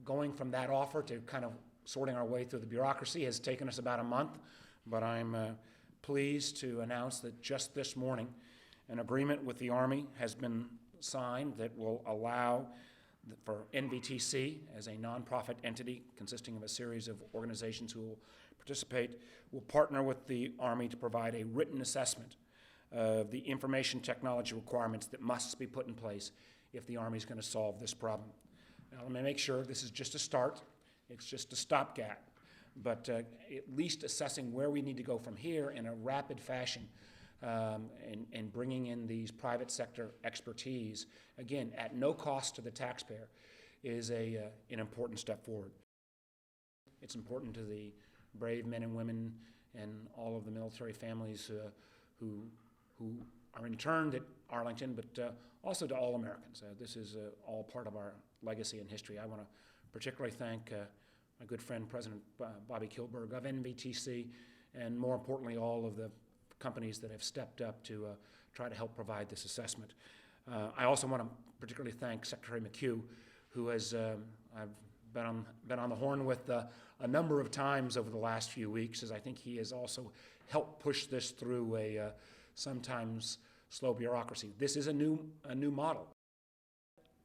going from that offer to kind of sorting our way through the bureaucracy has taken us about a month, but I'm pleased to announce that just this morning an agreement with the Army has been signed that will allow for NVTC, as a nonprofit entity consisting of a series of organizations who will participate, will partner with the Army to provide a written assessment of the information technology requirements that must be put in place if the Army is going to solve this problem. Now, let me make sure this is just a start. It's just a stopgap, but at least assessing where we need to go from here in a rapid fashion, and bringing in these private sector expertise, again, at no cost to the taxpayer, is an important step forward. It's important to the brave men and women and all of the military families who are interned at Arlington, but also to all Americans. This is all part of our legacy and history. I want to particularly thank my good friend, President Bobbie Kilberg of NVTC, and more importantly, all of the companies that have stepped up to try to help provide this assessment. I also want to particularly thank Secretary McHugh, who has, I've been on the horn with a number of times over the last few weeks, as I think he has also helped push this through a sometimes slow bureaucracy. This is a new model.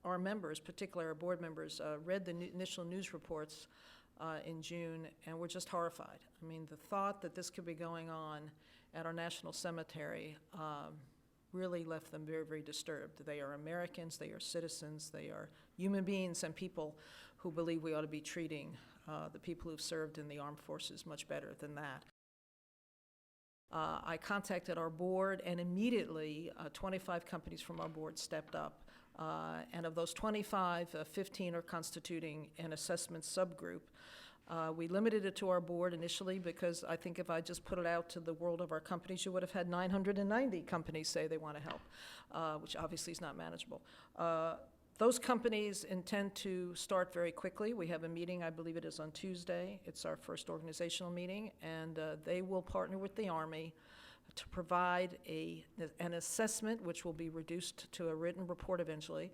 Our members, particularly our board members, read the initial news reports in June and were just horrified. I mean, the thought that this could be going on at our National Cemetery really left them very, very disturbed. They are Americans, they are citizens, they are human beings and people who believe we ought to be treating the people who've served in the armed forces much better than that. I contacted our board, and immediately 25 companies from our board stepped up. And of those 25, 15 are constituting an assessment subgroup. We limited it to our board initially because I think if I just put it out to the world of our companies, you would have had 990 companies say they want to help, which obviously is not manageable. Those companies intend to start very quickly. We have a meeting, I believe it is on Tuesday. It's our first organizational meeting, and they will partner with the Army to provide an assessment, which will be reduced to a written report eventually,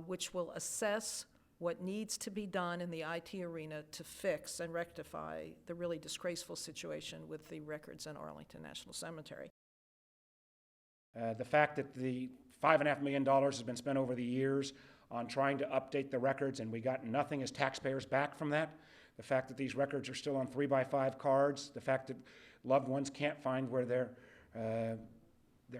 which will assess what needs to be done in the IT arena to fix and rectify the really disgraceful situation with the records in Arlington National Cemetery. The fact that the $5.5 million has been spent over the years on trying to update the records, and we got nothing as taxpayers back from that. The fact that these records are still on 3x5 cards. The fact that loved ones can't find where their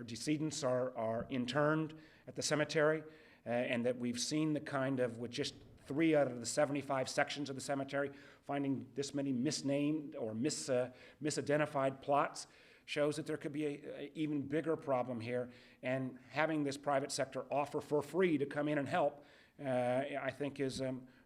decedents are interned at the cemetery, and that we've seen the kind of, with just 3 out of the 75 sections of the cemetery, finding this many misnamed or misidentified plots, shows that there could be an even bigger problem here, and having this private sector offer for free to come in and help, I think is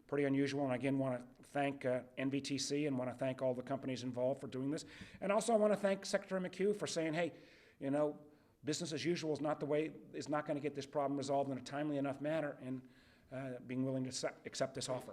pretty unusual. And again, want to thank NVTC and want to thank all the companies involved for doing this. And also I want to thank Secretary McHugh for saying, hey, you know, business as usual is not going to get this problem resolved in a timely enough manner, and being willing to accept this offer.